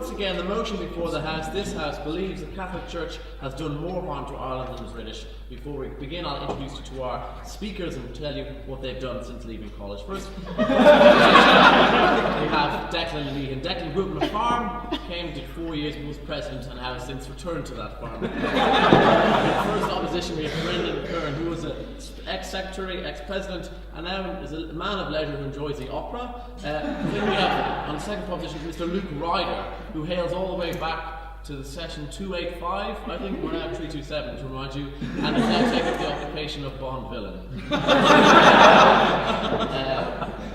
once again, the motion before the House, this House believes the Catholic Church has done more harm to Ireland than the British. Before we begin, I'll introduce you to our speakers and tell you what they've done since leaving college. First, we have Declan and Meehan. Declan grew up on a farm, came, did 4 years, was president, and has since returned to that farm. In first opposition, we have Curren, who was an ex-secretary, ex-president, and now is a man of leisure who enjoys the opera. Then we have, on the second proposition, Mr. Luke Ryder, who hails all the way back to the session 285, I think we're now 327 to remind you, and has now taken up the occupation of Bond villain.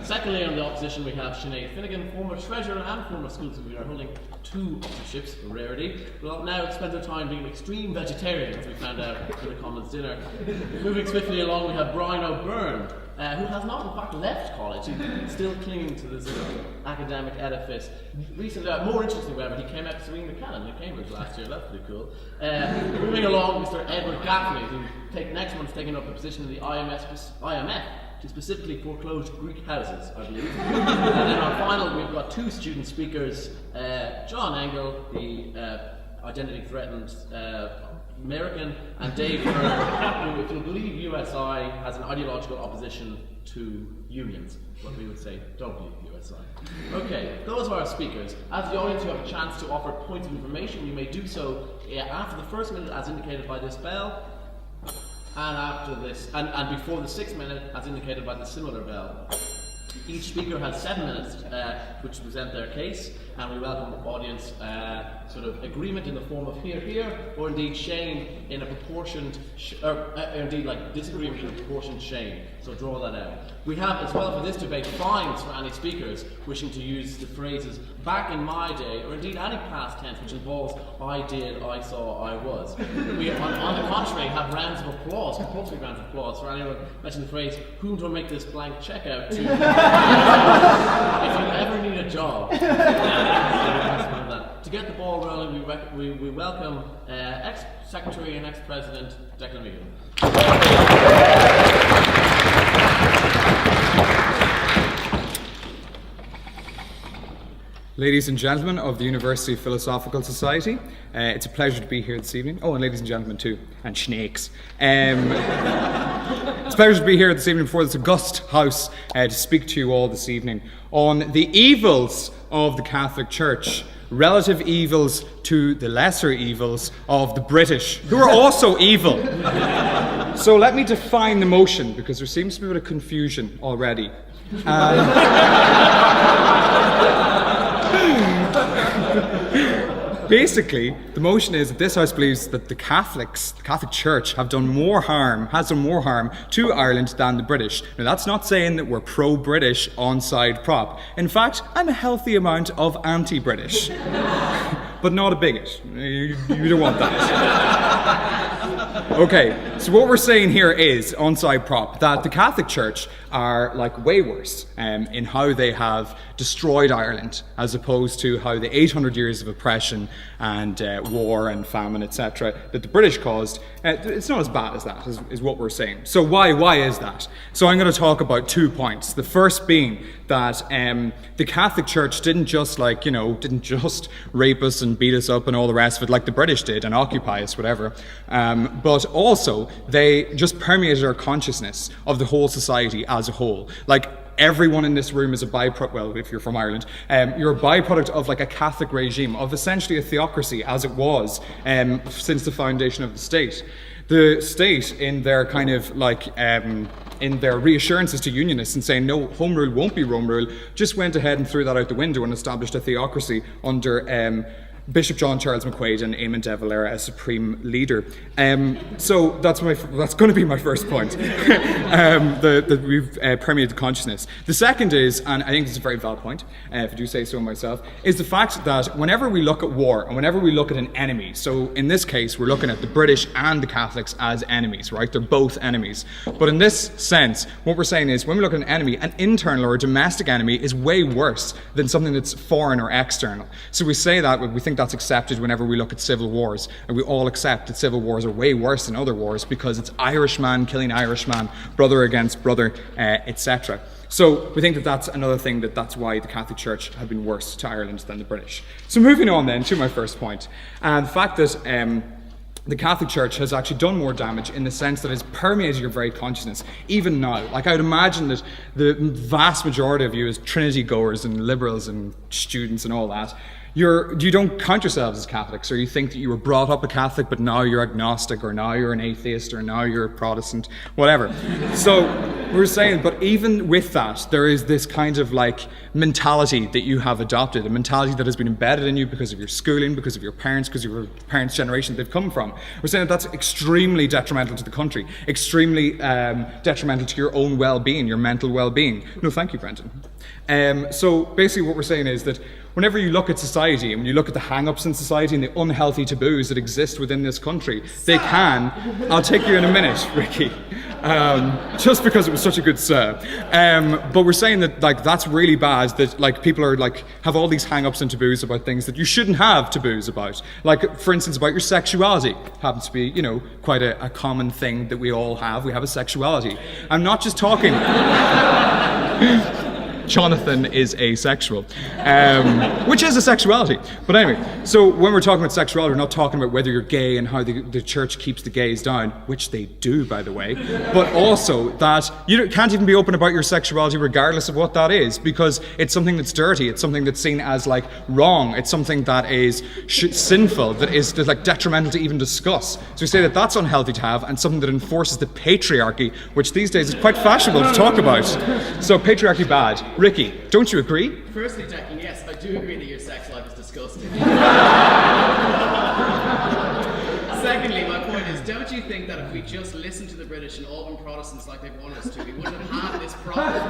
Secondly, on the opposition, we have Sinéad Finegan, former treasurer and former school supervisor, holding two officerships, a rarity. Will now spend her time being an extreme vegetarian, as we found out for the Commons dinner. Moving swiftly along, we have OBrien, who has not in fact left college. He's still clinging to this academic edifice. Recently, more interesting, however, he came out to swing the cannon in Cambridge last year. That's pretty cool. Moving along, Mr. Gaffney, who next month's taking up a position in the IMF to specifically foreclose Greek houses, I believe. And then our final, we've got two student speakers, John Engel, the identity threatened American, and Dave Curren, who, if you'll believe USI, has an ideological opposition to unions. What we would say, don't believe USI. Okay, those are our speakers. As the audience, you have a chance to offer points of information. You may do so after the first minute, as indicated by this bell, and after this, and before the 6th minute, as indicated by the similar bell. Each speaker has 7 minutes which present their case, and we welcome the audience sort of agreement in the form of hear, hear, or indeed shame in a proportioned, indeed like disagreement in a proportioned shame. So draw that out. We have as well for this debate fines for any speakers wishing to use the phrases back in my day, or indeed any past tense which involves I did, I saw, I was. We on the contrary have rounds of applause, compulsory rounds of applause for anyone mentioning the phrase, whom do I make this blank check out to? If you ever need a job. To get the ball rolling, we welcome ex-secretary and ex-president Declan Meehan. Ladies and gentlemen of the University Philosophical Society, it's a pleasure to be here this evening. Oh, and ladies and gentlemen too, and snakes. It's a pleasure to be here this evening before this august house to speak to you all this evening on the evils of the Catholic Church, relative evils to the lesser evils of the British, who are also evil. So let me define the motion, because there seems to be a bit of confusion already. Basically, the motion is that this House believes that the Catholic Church has done more harm to Ireland than the British. Now, that's not saying that we're pro-British on side prop. In fact, I'm a healthy amount of anti-British. But not a bigot. You don't want that. Okay, so what we're saying here is, on side prop, that the Catholic Church are like way worse in how they have destroyed Ireland, as opposed to how the 800 years of oppression and war and famine, etc., that the British caused, it's not as bad as that, is what we're saying. So why is that? So I'm going to talk about 2 points. The first being that the Catholic Church didn't just rape us and beat us up and all the rest of it like the British did and occupy us, whatever, but also they just permeated our consciousness of the whole society as a whole. Like, everyone in this room is a byproduct, well, if you're from Ireland, you're a byproduct of like a Catholic regime, of essentially a theocracy as it was since the foundation of the state. The state, in their kind of like, in their reassurances to unionists and saying no, home rule won't be Rome rule, just went ahead and threw that out the window and established a theocracy under Bishop John Charles McQuaid and Eamon de Valera as supreme leader. So that's going to be my first point. That we've permeated consciousness. The second is, and I think this is a very valid point, if I do say so myself, is the fact that whenever we look at war and whenever we look at an enemy, so in this case we're looking at the British and the Catholics as enemies, right? They're both enemies. But in this sense, what we're saying is when we look at an enemy, an internal or a domestic enemy is way worse than something that's foreign or external. So we say that, we think that's accepted whenever we look at civil wars. And we all accept that civil wars are way worse than other wars because it's Irishman killing Irishman, brother against brother, etc. So we think that that's another thing, that's why the Catholic Church have been worse to Ireland than the British. So moving on then to my first point, and the fact that the Catholic Church has actually done more damage in the sense that it's permeated your very consciousness, even now. Like, I would imagine that the vast majority of you as Trinity goers and liberals and students and all that, you don't count yourselves as Catholics, or you think that you were brought up a Catholic but now you're agnostic, or now you're an atheist, or now you're a Protestant, whatever. So we're saying, but even with that, there is this kind of like mentality that you have adopted, a mentality that has been embedded in you because of your schooling, because of your parents, because of your parents' generation they've come from. We're saying that that's extremely detrimental to the country, extremely detrimental to your own well-being, your mental well-being. No, thank you, Brendan. So basically what we're saying is that whenever you look at society, and when you look at the hang-ups in society and the unhealthy taboos that exist within this country, they can, I'll take you in a minute, Ricky, just because it was such a good sir. But we're saying that like that's really bad, that like people are like have all these hang-ups and taboos about things that you shouldn't have taboos about. Like, for instance, about your sexuality. Happens to be, you know, quite a common thing that we all have. We have a sexuality. I'm not just talking... Jonathan is asexual, which is a sexuality. But anyway, so when we're talking about sexuality, we're not talking about whether you're gay and how the church keeps the gays down, which they do, by the way, but also that you can't even be open about your sexuality regardless of what that is, because it's something that's dirty, it's something that's seen as like wrong, it's something that is sinful, that is like detrimental to even discuss. So we say that that's unhealthy to have, and something that enforces the patriarchy, which these days is quite fashionable to talk about. So patriarchy bad. Ricky, don't you agree? Firstly, Declan, yes, I do agree that your sex life is disgusting. Secondly, my point is, don't you think that if we just listened to the British and all been Protestants like they want us to, we wouldn't have had this problem?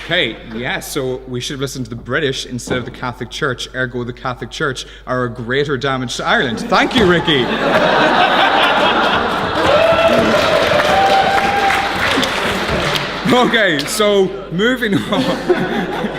Okay, yes, so we should have listened to the British instead of the Catholic Church, ergo the Catholic Church are a greater damage to Ireland. Thank you, Ricky. Okay, so moving on.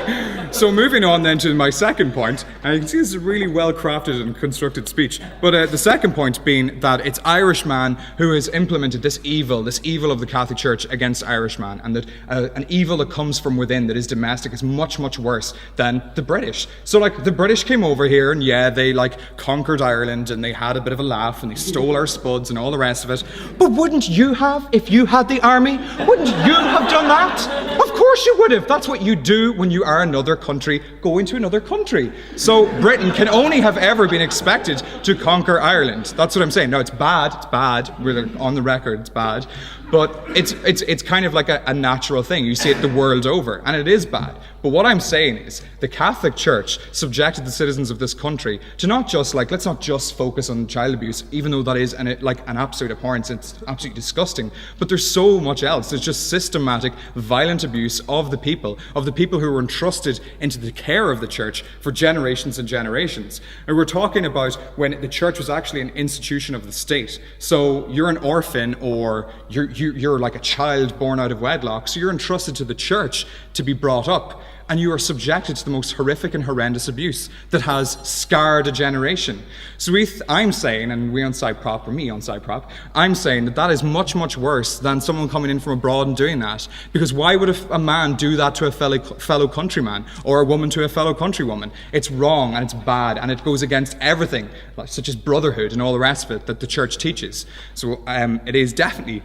So moving on then to my second point, and you can see this is a really well crafted and constructed speech, but the second point being that it's Irishman who has implemented this evil of the Catholic Church against Irishman, and that an evil that comes from within, that is domestic, is much, much worse than the British. So like the British came over here and yeah, they like conquered Ireland and they had a bit of a laugh and they stole our spuds and all the rest of it. But wouldn't you have, if you had the army? Wouldn't you have done that? Of course you would have. That's what you do when you are another country, go into another country. So Britain can only have ever been expected to conquer Ireland. That's what I'm saying. Now it's bad, we're on the record, it's bad. But it's kind of like a natural thing. You see it the world over, and it is bad. But what I'm saying is the Catholic Church subjected the citizens of this country to not just like, let's not just focus on child abuse, even though that is an absolute abhorrence, it's absolutely disgusting. But there's so much else. There's just systematic, violent abuse of the people who were entrusted into the care of the church for generations and generations. And we're talking about when the church was actually an institution of the state. So you're an orphan, or you're like a child born out of wedlock, so you're entrusted to the church to be brought up, and you are subjected to the most horrific and horrendous abuse that has scarred a generation. So I'm saying, and we on side prop, or me on side prop, I'm saying that is much, much worse than someone coming in from abroad and doing that. Because why would a man do that to a fellow countryman, or a woman to a fellow countrywoman? It's wrong, and it's bad, and it goes against everything, such as brotherhood and all the rest of it, that the church teaches. So it is definitely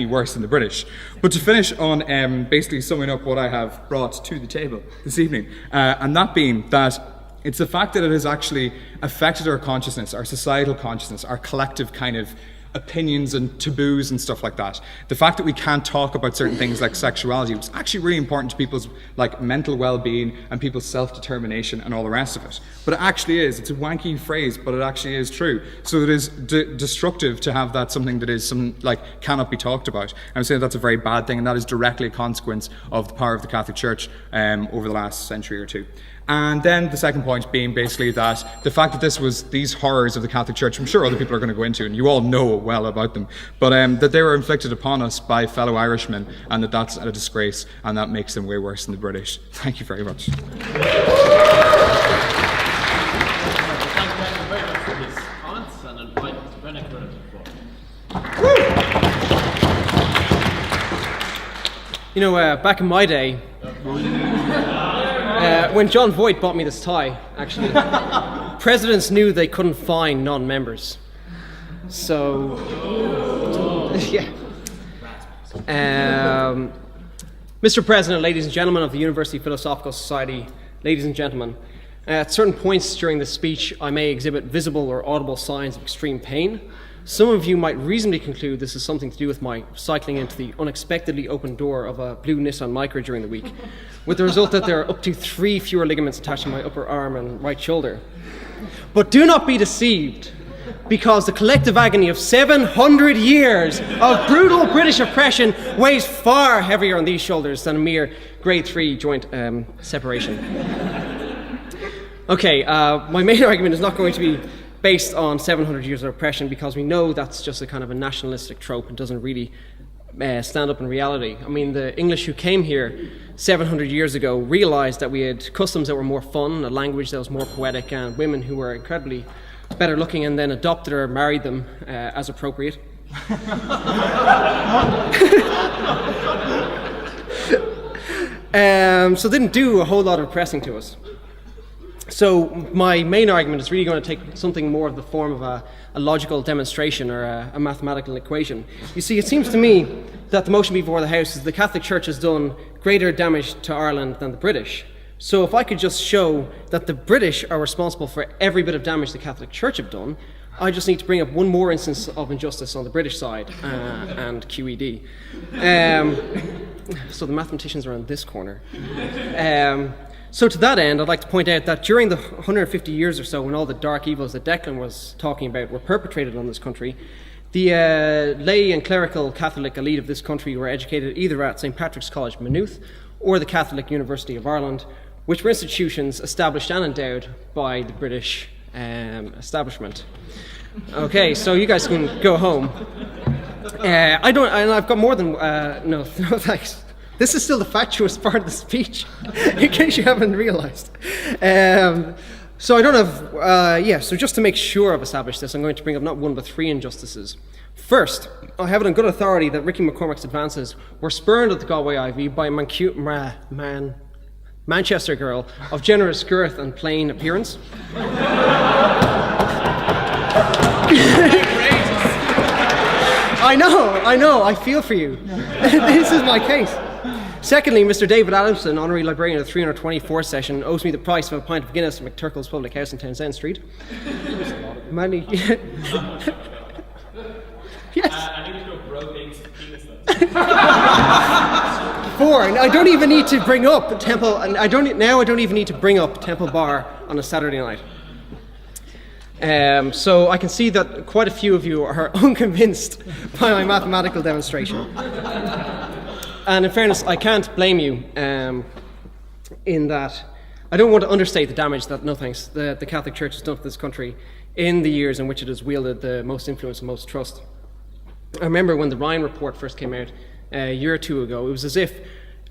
worse than the British. But to finish on basically summing up what I have brought to the table this evening, and that being that it's the fact that it has actually affected our consciousness, our societal consciousness, our collective kind of opinions and taboos and stuff like that. The fact that we can't talk about certain things like sexuality, which is actually really important to people's like mental well-being and people's self-determination and all the rest of it. But it actually is. It's a wanky phrase, but it actually is true. So it is destructive to have that something that is cannot be talked about. I'm saying that's a very bad thing, and that is directly a consequence of the power of the Catholic Church over the last century or two. And then the second point being basically that the fact that these horrors of the Catholic Church, I'm sure other people are going to go into, and you all know well about them, but that they were inflicted upon us by fellow Irishmen, and that's a disgrace, and that makes them way worse than the British. Thank you very much. You know, back in my day, when John Voight bought me this tie, actually, presidents knew they couldn't fine non-members. So, yeah. Mr. President, ladies and gentlemen of the University Philosophical Society, ladies and gentlemen, at certain points during this speech, I may exhibit visible or audible signs of extreme pain. Some of you might reasonably conclude this is something to do with my cycling into the unexpectedly open door of a blue Nissan Micra during the week, with the result that there are up to 3 fewer ligaments attaching my upper arm and right shoulder. But do not be deceived, because the collective agony of 700 years of brutal British oppression weighs far heavier on these shoulders than a mere grade 3 joint separation. Okay, my main argument is not going to be based on 700 years of oppression, because we know that's just a kind of a nationalistic trope and doesn't really stand up in reality. I mean, the English who came here 700 years ago realized that we had customs that were more fun, a language that was more poetic, and women who were incredibly better looking, and then adopted or married them as appropriate. So they didn't do a whole lot of oppressing to us. So my main argument is really going to take something more of the form of a logical demonstration or a mathematical equation. You see, it seems to me that the motion before the House is the Catholic Church has done greater damage to Ireland than the British. So if I could just show that the British are responsible for every bit of damage the Catholic Church have done, I just need to bring up one more instance of injustice on the British side and QED. So the mathematicians are in this corner. So to that end, I'd like to point out that during the 150 years or so when all the dark evils that Declan was talking about were perpetrated on this country, the lay and clerical Catholic elite of this country were educated either at St. Patrick's College, Maynooth, or the Catholic University of Ireland, which were institutions established and endowed by the British establishment. Okay, so you guys can go home. I've got more than, no thanks. This is still the fatuous part of the speech, in case you haven't realized. So I don't have, so just to make sure I've established this, I'm going to bring up not one but 3 injustices. First, I have it on good authority that Ricky McCormack's advances were spurned at the Galway Ivy by a Manchester girl of generous girth and plain appearance. I know, I feel for you. This is my case. Secondly, Mr. David Adamson, Honorary Librarian of the 324 session, owes me the price of a pint of Guinness from McTurkle's Public House in Townsend Street. Many... Yes. I need to go broke eggs and penis then. 4. And I don't even need to bring up Temple, and I don't even need to bring up Temple Bar on a Saturday night. So I can see that quite a few of you are unconvinced by my mathematical demonstration. And in fairness, I can't blame you in that I don't want to understate the damage that, the Catholic Church has done to this country in the years in which it has wielded the most influence and most trust. I remember when the Ryan report first came out a year or 2 ago, it was as if,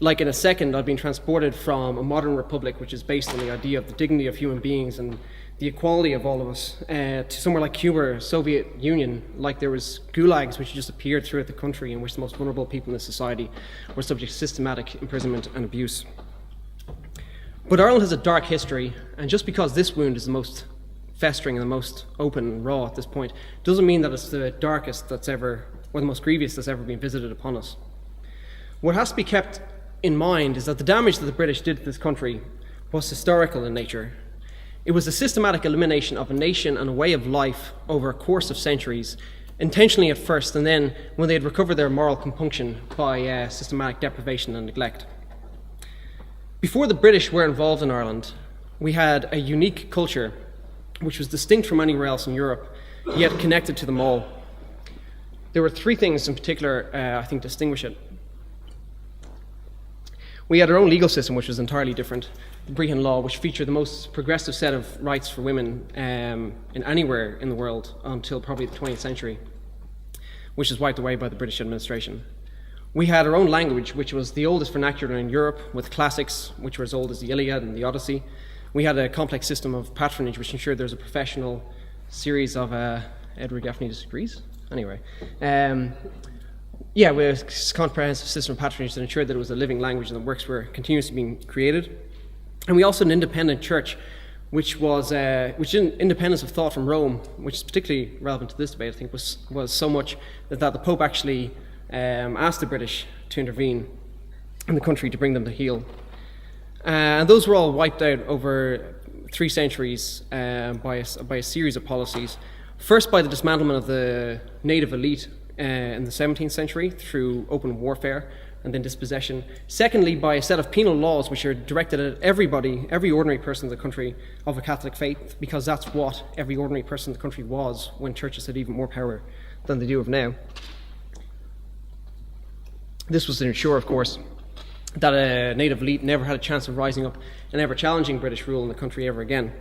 like in a second, I'd been transported from a modern republic, which is based on the idea of the dignity of human beings and the equality of all of us, to somewhere like Cuba or Soviet Union, like there was gulags which just appeared throughout the country in which the most vulnerable people in the society were subject to systematic imprisonment and abuse. But Ireland has a dark history, and just because this wound is the most festering and the most open and raw at this point, doesn't mean that it's the darkest that's ever, or the most grievous that's ever been visited upon us. What has to be kept in mind is that the damage that the British did to this country was historical in nature. It was the systematic elimination of a nation and a way of life over a course of centuries, intentionally at first, and then when they had recovered their moral compunction by systematic deprivation and neglect. Before the British were involved in Ireland, we had a unique culture which was distinct from anywhere else in Europe, yet connected to them all. There were 3 things in particular I think distinguish it. We had our own legal system, which was entirely different. The Meehan law, which featured the most progressive set of rights for women in anywhere in the world until probably the 20th century, which was wiped away by the British administration. We had our own language, which was the oldest vernacular in Europe, with classics which were as old as the Iliad and the Odyssey. We had a complex system of patronage, which ensured there was a professional series of... Edward Gaffney disagrees? Anyway. Yeah, we have a comprehensive system of patronage that ensured that it was a living language and the works were continuously being created. And we also had an independent church, which in independence of thought from Rome, which is particularly relevant to this debate, I think, was so much that the Pope actually asked the British to intervene in the country to bring them to heel. And those were all wiped out over 3 centuries by a series of policies. First, by the dismantlement of the native elite in the 17th century through open warfare and then dispossession. Secondly, by a set of penal laws which are directed at everybody, every ordinary person in the country of a Catholic faith, because that's what every ordinary person in the country was when churches had even more power than they do have now. This was to ensure, of course, that a native elite never had a chance of rising up and ever challenging British rule in the country ever again.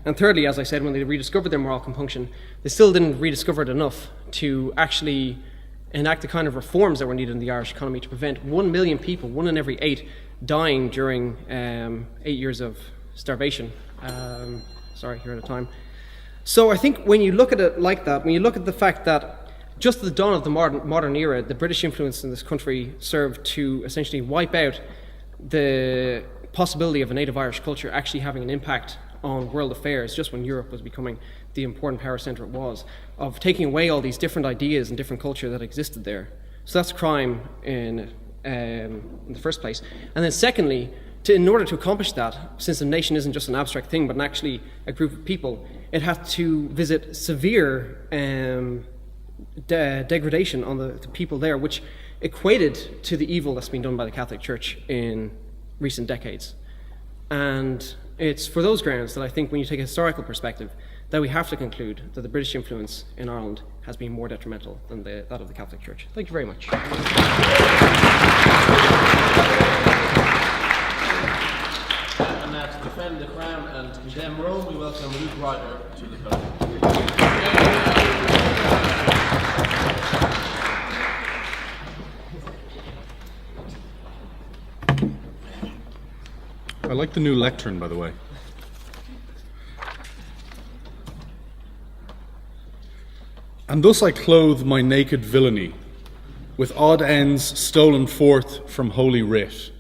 And thirdly, as I said, when they rediscovered their moral compunction, they still didn't rediscover it enough to actually enact the kind of reforms that were needed in the Irish economy to prevent 1 million people, 1 in every 8, dying during 8 years of starvation. Here at a time. So I think when you look at it like that, when you look at the fact that just at the dawn of the modern era, the British influence in this country served to essentially wipe out the possibility of a native Irish culture actually having an impact on world affairs, just when Europe was becoming the important power centre it was, of taking away all these different ideas and different culture that existed there. So that's crime in the first place. And then secondly, in order to accomplish that, since a nation isn't just an abstract thing, but actually a group of people, it had to visit severe degradation on the people there, which equated to the evil that's been done by the Catholic Church in recent decades. And it's for those grounds that I think when you take a historical perspective, that we have to conclude that the British influence in Ireland has been more detrimental than that of the Catholic Church. Thank you very much. And now to defend the crown and condemn Rome, we welcome Luke Ryder to the podium. I like the new lectern, by the way. And thus I clothe my naked villainy, with odd ends stolen forth from Holy Writ,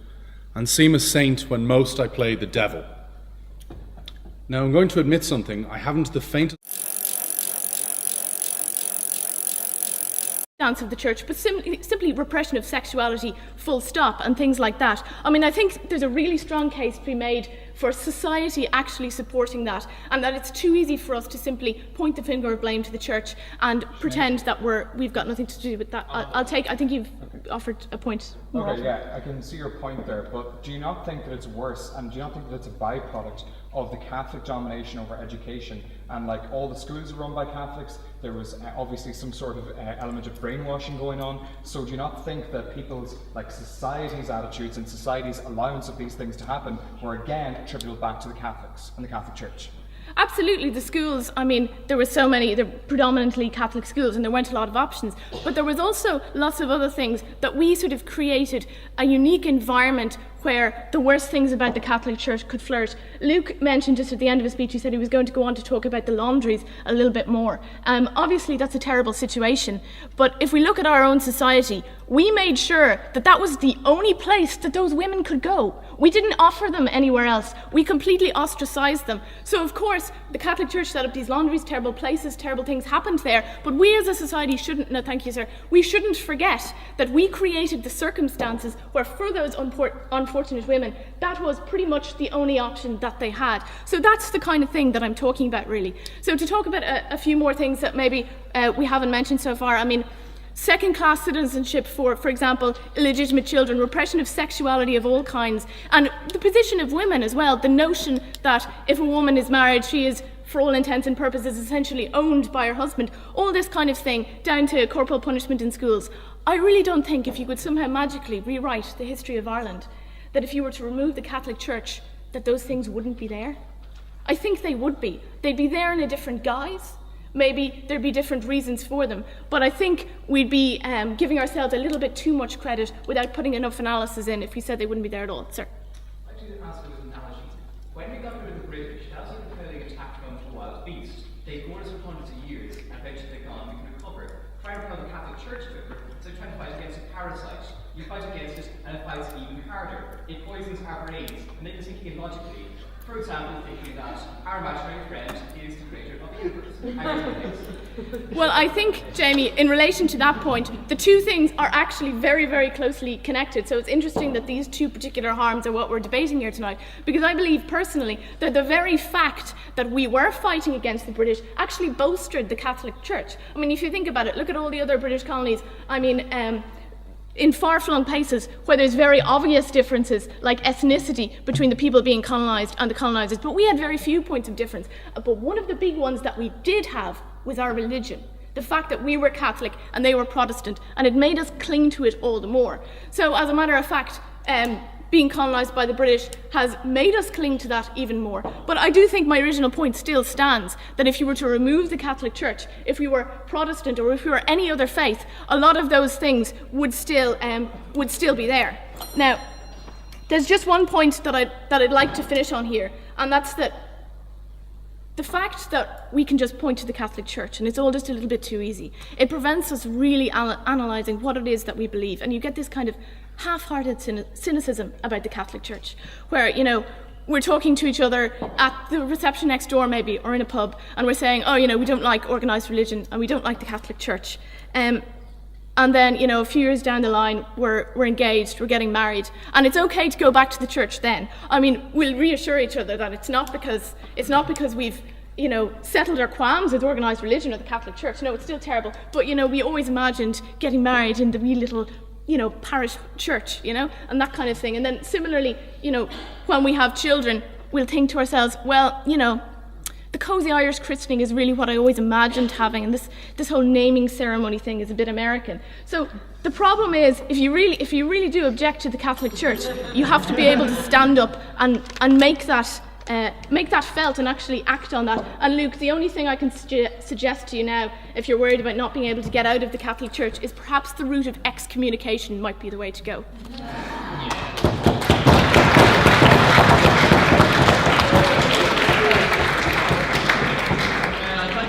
and seem a saint when most I play the devil. Now I'm going to admit something. I haven't the faintest stance of the church, but simply repression of sexuality, full stop, and things like that. I mean, I think there's a really strong case to be made for society actually supporting that, and that it's too easy for us to simply point the finger of blame to the church and pretend that we've got nothing to do with that. I think you've offered a point more. Okay, yeah, I can see your point there, but do you not think that it's worse, and do you not think that it's a byproduct of the Catholic domination over education, and like all the schools are run by Catholics? There was obviously some sort of element of brainwashing going on. So do you not think that people's, like society's attitudes and society's allowance of these things to happen were again attributable back to the Catholics and the Catholic Church? Absolutely, the schools, I mean, there were so many, they're predominantly Catholic schools, and there weren't a lot of options, but there was also lots of other things that we sort of created a unique environment where the worst things about the Catholic Church could flourish. Luke mentioned just at the end of his speech, he said he was going to go on to talk about the laundries a little bit more. Obviously, that's a terrible situation, but if we look at our own society, we made sure that that was the only place that those women could go. We didn't offer them anywhere else. We completely ostracized them. So, of course, the Catholic Church set up these laundries, terrible places, terrible things happened there, but we as a society shouldn't, no thank you sir, we shouldn't forget that we created the circumstances where for those unfortunate women, that was pretty much the only option that they had. So that's the kind of thing that I'm talking about, really. So to talk about a few more things that maybe we haven't mentioned so far, I mean, second-class citizenship for example, illegitimate children, repression of sexuality of all kinds, and the position of women as well, the notion that if a woman is married, she is, for all intents and purposes, essentially owned by her husband, all this kind of thing, down to corporal punishment in schools. I really don't think if you could somehow magically rewrite the history of Ireland, that if you were to remove the Catholic Church, that those things wouldn't be there. I think they would be. They'd be there in a different guise. Maybe there'd be different reasons for them, but I think we'd be giving ourselves a little bit too much credit without putting enough analysis in if we said they wouldn't be there at all. Sir? I do ask you an analogy. When we got rid of the British, that was like a attack on a wild beast. They ignored us for hundreds of years, and eventually they gone, we can recover. Try to become the Catholic Church, however, it's a parasite. You fight against it, and it fights even harder. It poisons our brains, and make us think illogically. For example, thinking that our imaginary friend is the creator of the universe. Well, I think, Jamie, in relation to that point, the two things are actually very, very closely connected. So it's interesting that these two particular harms are what we're debating here tonight, because I believe personally that the very fact that we were fighting against the British actually bolstered the Catholic Church. I mean, if you think about it, look at all the other British colonies. I mean, in far-flung places where there's very obvious differences like ethnicity between the people being colonised and the colonisers, but we had very few points of difference. But one of the big ones that we did have was our religion. The fact that we were Catholic and they were Protestant, and it made us cling to it all the more. So as a matter of fact, being colonised by the British has made us cling to that even more. But I do think my original point still stands, that if you were to remove the Catholic Church, if we were Protestant or if we were any other faith, a lot of those things would still be there. Now, there's just one point that I'd like to finish on here, and that's that the fact that we can just point to the Catholic Church and it's all just a little bit too easy, it prevents us really analysing what it is that we believe, and you get this kind of half-hearted cynicism about the Catholic Church, where, you know, we're talking to each other at the reception next door maybe, or in a pub, and we're saying, oh, you know, we don't like organised religion and we don't like the Catholic Church. And then, you know, a few years down the line, we're engaged, we're getting married, and it's okay to go back to the church then. I mean, we'll reassure each other that it's not because we've, you know, settled our qualms with organised religion or the Catholic Church. No, it's still terrible. But, you know, we always imagined getting married in the wee little, you know, parish church, you know, and that kind of thing. And then similarly, you know, when we have children, we'll think to ourselves, well, you know, the cosy Irish christening is really what I always imagined having, and this whole naming ceremony thing is a bit American. So the problem is, if you really do object to the Catholic Church, you have to be able to stand up and make that felt and actually act on that. And Luke, the only thing I can suggest to you now, if you're worried about not being able to get out of the Catholic Church, is perhaps the route of excommunication might be the way to go.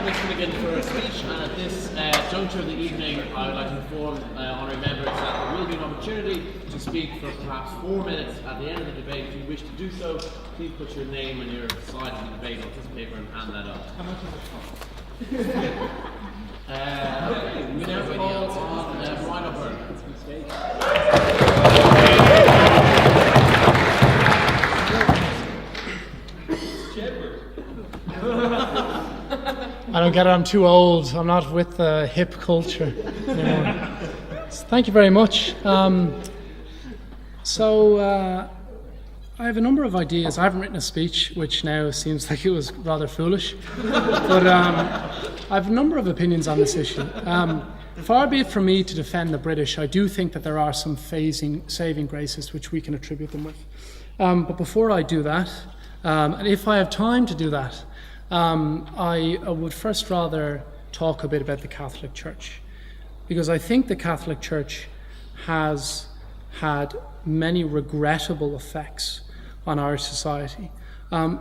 Finegan for a speech, and at this juncture of the evening I would like to inform honorary members that there will be an opportunity to speak for perhaps 4 minutes at the end of the debate. If you wish to do so, please put your name and your side of the debate on this paper and hand that up. How much is it cost? Okay, we now call on Ryder. I don't get it, I'm too old. I'm not with the hip culture anymore. So thank you very much. I have a number of ideas. I haven't written a speech, which now seems like it was rather foolish. But I have a number of opinions on this issue. Far be it from me to defend the British. I do think that there are some saving graces which we can attribute them with. But before I do that, and if I have time to do that, I would first rather talk a bit about the Catholic Church, because I think the Catholic Church has had many regrettable effects on our society. Now,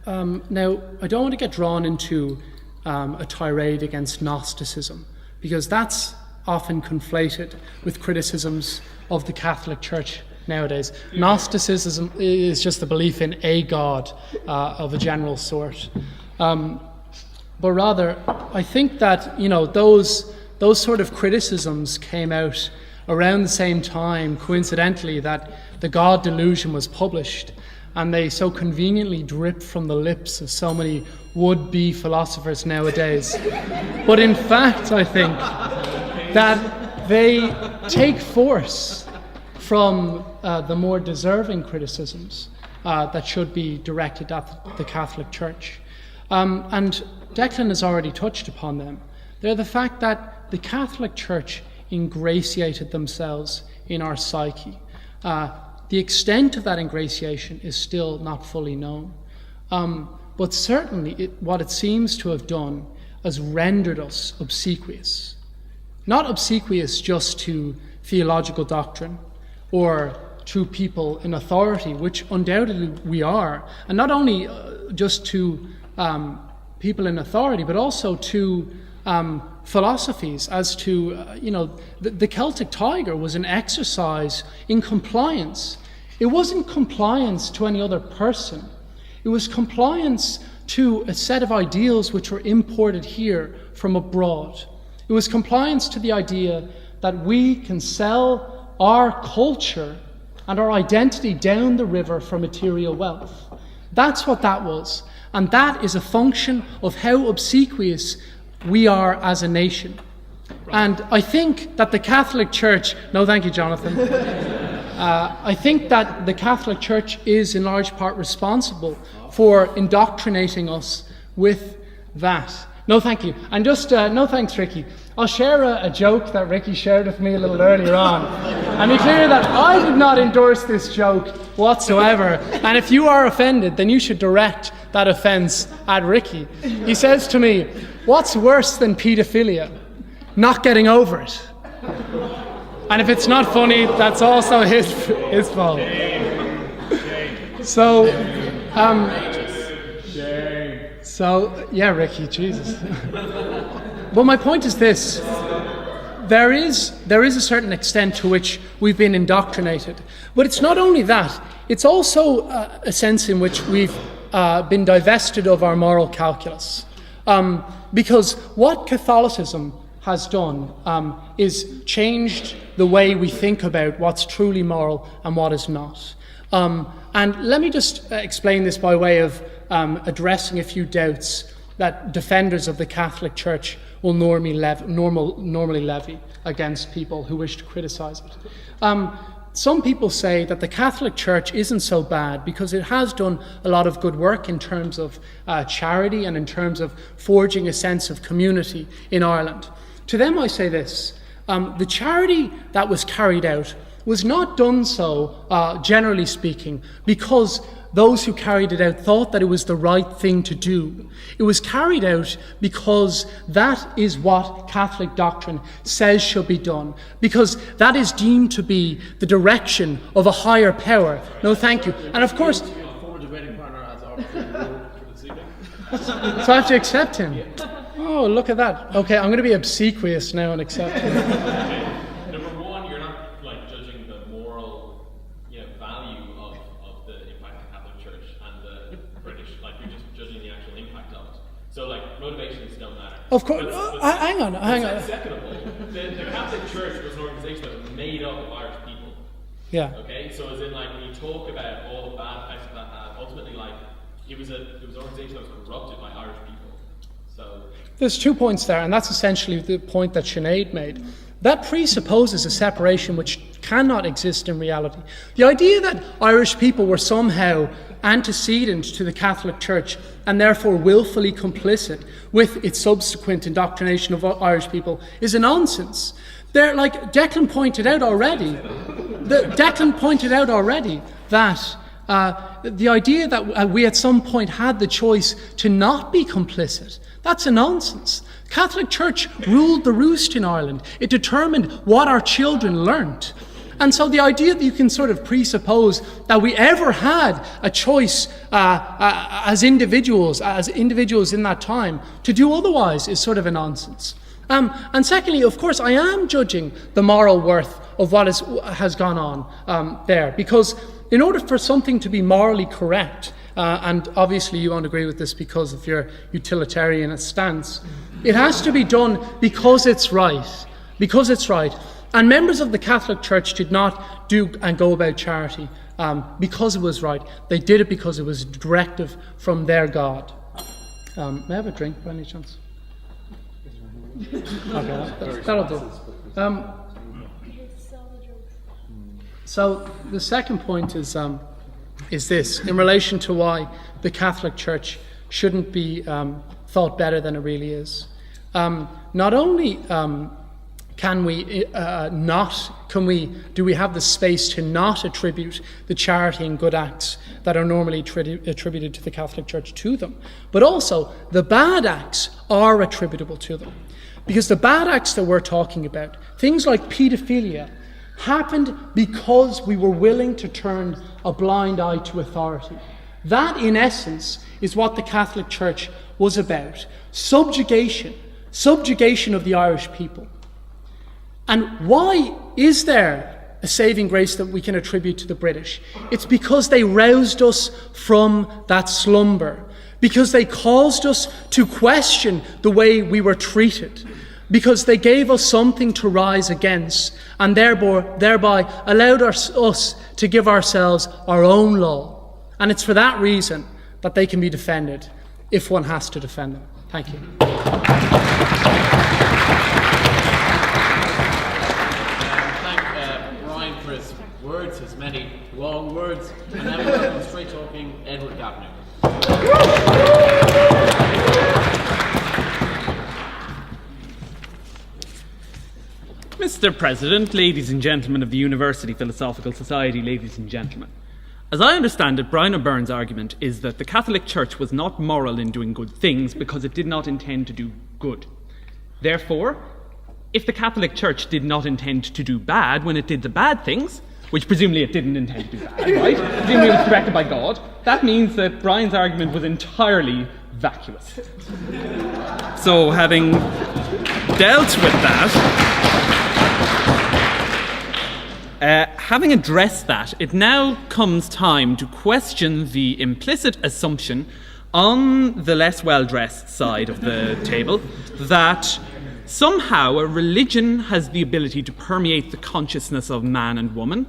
I don't want to get drawn into a tirade against Gnosticism, because that's often conflated with criticisms of the Catholic Church nowadays. Gnosticism is just the belief in a God of a general sort. But rather, I think that, you know, those sort of criticisms came out around the same time, coincidentally, that the God Delusion was published, and they so conveniently drip from the lips of so many would-be philosophers nowadays. But in fact, I think that they take force from the more deserving criticisms that should be directed at the Catholic Church. And Declan has already touched upon them. They're the fact that the Catholic Church ingratiated themselves in our psyche. The extent of that ingratiation is still not fully known. But certainly what it seems to have done is rendered us obsequious. Not obsequious just to theological doctrine or to people in authority, which undoubtedly we are, and not only just to people in authority, but also to philosophies as to, the Celtic Tiger was an exercise in compliance. It wasn't compliance to any other person. It was compliance to a set of ideals which were imported here from abroad. It was compliance to the idea that we can sell our culture and our identity down the river for material wealth. That's what that was. And that is a function of how obsequious we are as a nation. And I think that the Catholic Church... No, thank you, Jonathan. I think that the Catholic Church is in large part responsible for indoctrinating us with that. No, thank you. And just, no thanks, Ricky. I'll share a joke that Ricky shared with me a little earlier on. And be clear that I did not endorse this joke whatsoever. And if you are offended, then you should direct that offence at Ricky. He says to me, "What's worse than paedophilia? Not getting over it." And if it's not funny, that's also his fault. So, yeah, Ricky, Jesus. But my point is this. There is a certain extent to which we've been indoctrinated. But it's not only that. It's also a sense in which we've been divested of our moral calculus. Because what Catholicism has done is changed the way we think about what's truly moral and what is not. And let me just explain this by way of addressing a few doubts that defenders of the Catholic Church will normally levy against people who wish to criticize it. Some people say that the Catholic Church isn't so bad because it has done a lot of good work in terms of charity and in terms of forging a sense of community in Ireland. To them I say this, the charity that was carried out was not done so, generally speaking, because those who carried it out thought that it was the right thing to do. It was carried out because that is what Catholic doctrine says should be done, because that is deemed to be the direction of a higher power. No, thank you. And of course... Former debating partner as our this evening. So I have to accept him. Oh, look at that. Okay, I'm going to be obsequious now and accept him. Number one, you're not judging the moral value of the impact of the Catholic Church and the British. You're just judging the actual impact of it. So motivations don't matter. Of course. Hang on. Second of all, the Catholic Church was an organisation that was made up of Irish people. Yeah. Okay, so as in when you talk about all the bad effects that had, ultimately it was an organisation that was corrupted by Irish people. So there's 2 points there, and that's essentially the point that Sinead made. That presupposes a separation which cannot exist in reality. The idea that Irish people were somehow antecedent to the Catholic Church and therefore willfully complicit with its subsequent indoctrination of Irish people is a nonsense. Declan pointed out already. Declan pointed out already that the idea that we at some point had the choice to not be complicit, that's a nonsense. Catholic Church ruled the roost in Ireland. It determined what our children learnt. And so the idea that you can sort of presuppose that we ever had a choice as individuals in that time to do otherwise is sort of a nonsense. And secondly, of course, I am judging the moral worth of what has gone on there, because in order for something to be morally correct, and obviously you won't agree with this because of your utilitarian stance, it has to be done because it's right. Because it's right. And members of the Catholic Church did not do and go about charity because it was right. They did it because it was a directive from their God. May I have a drink by any chance? Okay, that'll do. So the second point is this, in relation to why the Catholic Church shouldn't be thought better than it really is. Not only do we have the space to not attribute the charity and good acts that are normally attributed to the Catholic Church to them, but also the bad acts are attributable to them. Because the bad acts that we're talking about, things like paedophilia, happened because we were willing to turn a blind eye to authority. That, in essence, is what the Catholic Church was about. Subjugation subjugation of the Irish people. And why is there a saving grace that we can attribute to the British? It's because they roused us from that slumber, because they caused us to question the way we were treated, because they gave us something to rise against, and thereby allowed us to give ourselves our own law. And it's for that reason that they can be defended, if one has to defend them. Thank you. Thank Brian for his words, his many long words. And now we welcome straight talking Edward Gaffney. Mr. President, ladies and gentlemen of the University Philosophical Society, ladies and gentlemen. As I understand it, Brian O'Byrne's argument is that the Catholic Church was not moral in doing good things because it did not intend to do good. Therefore, if the Catholic Church did not intend to do bad when it did the bad things, which presumably it didn't intend to do bad, right? Presumably it was directed by God, that means that Brian's argument was entirely vacuous. So, having dealt with that, having addressed that, it now comes time to question the implicit assumption on the less well-dressed side of the table that somehow a religion has the ability to permeate the consciousness of man and woman,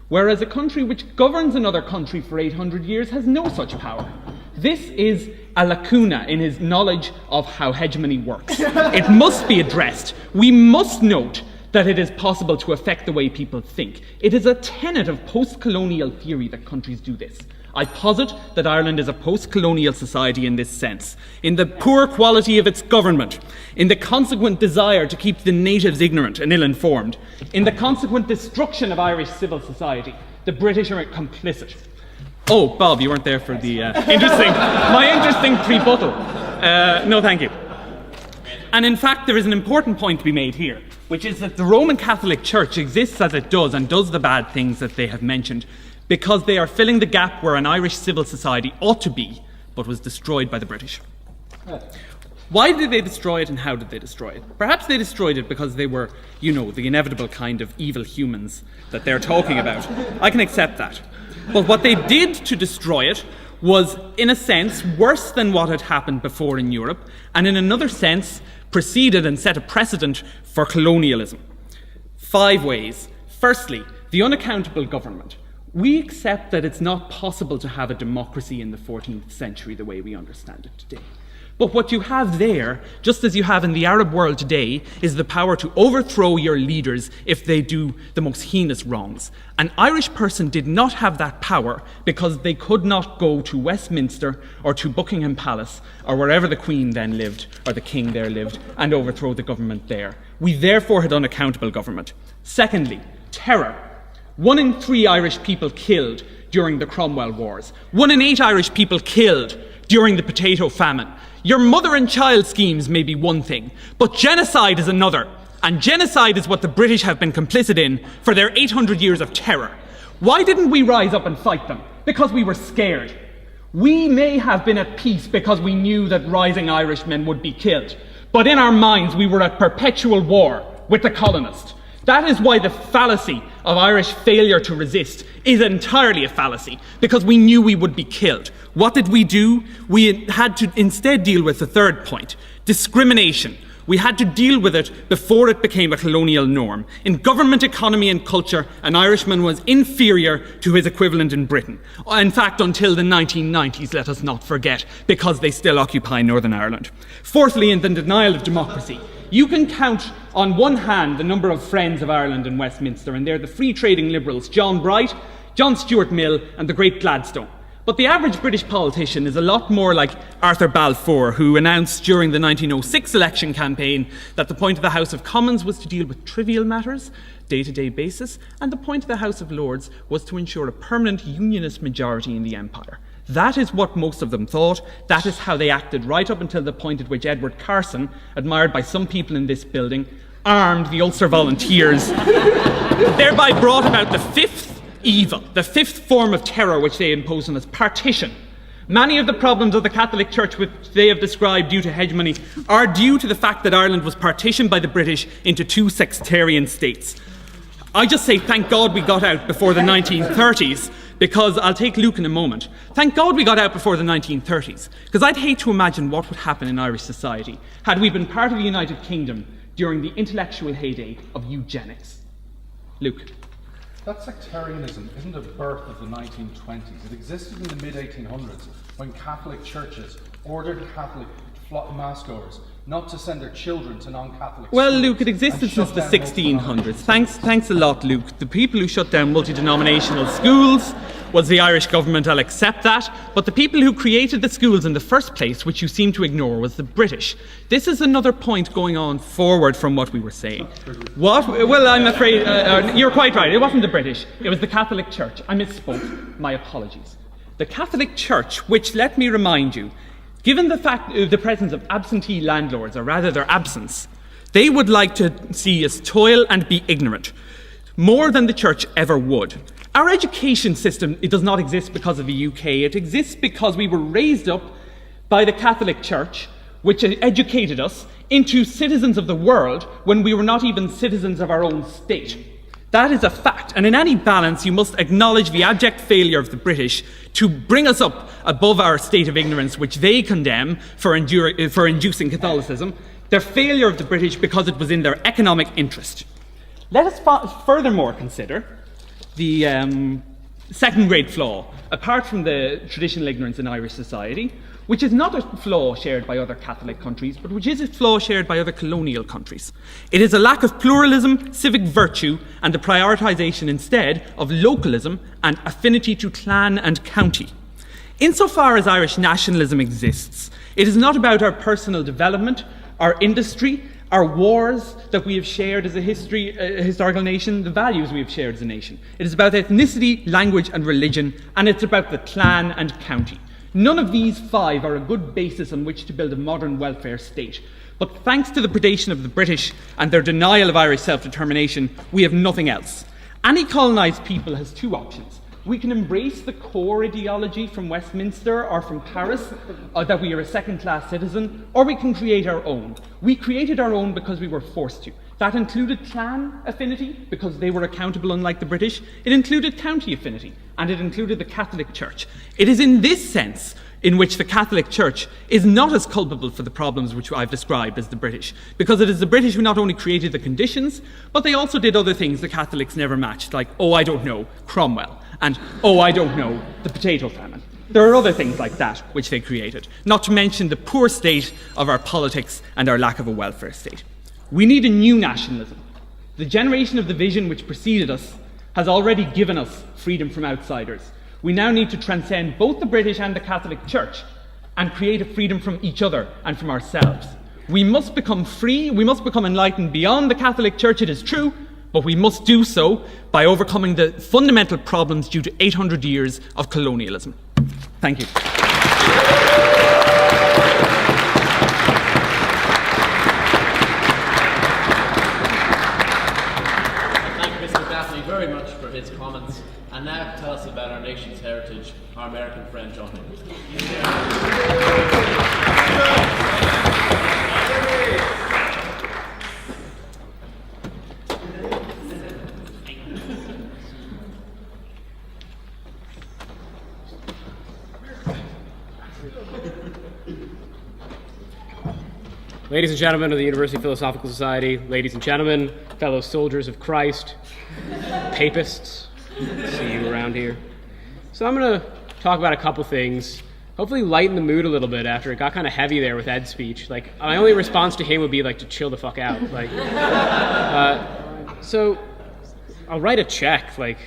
whereas a country which governs another country for 800 years has no such power. This is a lacuna in his knowledge of how hegemony works. It must be addressed. We must note that it is possible to affect the way people think. It is a tenet of post-colonial theory that countries do this. I posit that Ireland is a post-colonial society in this sense, in the poor quality of its government, in the consequent desire to keep the natives ignorant and ill-informed, in the consequent destruction of Irish civil society. The British are complicit. Oh, Bob, you weren't there for the my interesting rebuttal. No, thank you. And in fact, there is an important point to be made here, which is that the Roman Catholic Church exists as it does and does the bad things that they have mentioned because they are filling the gap where an Irish civil society ought to be, but was destroyed by the British. Why did they destroy it and how did they destroy it? Perhaps they destroyed it because they were, the inevitable kind of evil humans that they're talking about. I can accept that. But what they did to destroy it was, in a sense, worse than what had happened before in Europe, and in another sense, preceded and set a precedent for colonialism. 5 ways. Firstly, the unaccountable government. We accept that it's not possible to have a democracy in the 14th century the way we understand it today. But what you have there, just as you have in the Arab world today, is the power to overthrow your leaders if they do the most heinous wrongs. An Irish person did not have that power because they could not go to Westminster or to Buckingham Palace or wherever the Queen then lived or the King there lived and overthrow the government there. We therefore had unaccountable government. Secondly, terror. 1 in 3 Irish people killed during the Cromwell Wars. 1 in 8 Irish people killed during the potato famine. Your mother and child schemes may be one thing, but genocide is another. And genocide is what the British have been complicit in for their 800 years of terror. Why didn't we rise up and fight them? Because we were scared. We may have been at peace because we knew that rising Irishmen would be killed. But in our minds, we were at perpetual war with the colonists. That is why the fallacy of Irish failure to resist is entirely a fallacy, because we knew we would be killed. What did we do? We had to instead deal with the third point, discrimination. We had to deal with it before it became a colonial norm. In government, economy and culture, an Irishman was inferior to his equivalent in Britain. In fact, until the 1990s, let us not forget, because they still occupy Northern Ireland. Fourthly, in the denial of democracy. You can count on one hand the number of Friends of Ireland in Westminster, and they're the free trading liberals, John Bright, John Stuart Mill, and the great Gladstone. But the average British politician is a lot more like Arthur Balfour, who announced during the 1906 election campaign that the point of the House of Commons was to deal with trivial matters, day-to-day basis, and the point of the House of Lords was to ensure a permanent unionist majority in the Empire. That is what most of them thought. That is how they acted right up until the point at which Edward Carson, admired by some people in this building, armed the Ulster Volunteers, thereby brought about the 5th evil, the 5th form of terror which they imposed on us, partition. Many of the problems of the Catholic Church, which they have described due to hegemony, are due to the fact that Ireland was partitioned by the British into two sectarian states. I just say thank God we got out before the 1930s, because I'll take Luke in a moment. Thank God we got out before the 1930s, because I'd hate to imagine what would happen in Irish society had we been part of the United Kingdom during the intellectual heyday of eugenics. Luke. That sectarianism isn't a birth of the 1920s. It existed in the mid-1800s when Catholic churches ordered Catholic massgoers not to send their children to non-Catholic Well, schools Luke, it existed since the 1600s. Thanks a lot, Luke. The people who shut down multi-denominational schools was the Irish government, I'll accept that, but the people who created the schools in the first place, which you seem to ignore, was the British. This is another point going on forward from what we were saying. What? Well, I'm afraid you're quite right. It wasn't the British. It was the Catholic Church. I misspoke. My apologies. The Catholic Church, which, let me remind you, given the presence of absentee landlords, or rather their absence, they would like to see us toil and be ignorant, more than the Church ever would. Our education system, it does not exist because of the UK. It exists because we were raised up by the Catholic Church, which educated us into citizens of the world when we were not even citizens of our own state. That is a fact, and in any balance you must acknowledge the abject failure of the British to bring us up above our state of ignorance, which they condemn for inducing Catholicism, their failure of the British because it was in their economic interest. Let us furthermore consider the second great flaw, apart from the traditional ignorance in Irish society, which is not a flaw shared by other Catholic countries, but which is a flaw shared by other colonial countries. It is a lack of pluralism, civic virtue, and the prioritisation instead of localism and affinity to clan and county. Insofar as Irish nationalism exists, it is not about our personal development, our industry, our wars that we have shared as a historical nation, the values we have shared as a nation. It is about ethnicity, language and religion, and it's about the clan and county. None of these five are a good basis on which to build a modern welfare state. But thanks to the predation of the British and their denial of Irish self-determination, we have nothing else. Any colonised people has two options. We can embrace the core ideology from Westminster or from Paris, that we are a second-class citizen, or we can create our own. We created our own because we were forced to. That included clan affinity, because they were accountable unlike the British. It included county affinity, and it included the Catholic Church. It is in this sense in which the Catholic Church is not as culpable for the problems which I've described as the British, because it is the British who not only created the conditions, but they also did other things the Catholics never matched, like, oh, I don't know, Cromwell, and, oh, I don't know, the potato famine. There are other things like that which they created, not to mention the poor state of our politics and our lack of a welfare state. We need a new nationalism. The generation of the vision which preceded us has already given us freedom from outsiders. We now need to transcend both the British and the Catholic Church and create a freedom from each other and from ourselves. We must become free, we must become enlightened beyond the Catholic Church, it is true, but we must do so by overcoming the fundamental problems due to 800 years of colonialism. Thank you. Gaffney very much for his comments, and now to tell us about our nation's heritage, our American friend John. Ladies and gentlemen of the University Philosophical Society, ladies and gentlemen, fellow soldiers of Christ, papists, see you around here. So I'm going to talk about a couple things, hopefully lighten the mood a little bit after it got kind of heavy there with Ed's speech. Like, my only response to him would be like to chill the fuck out. Like, so I'll write a check. Like,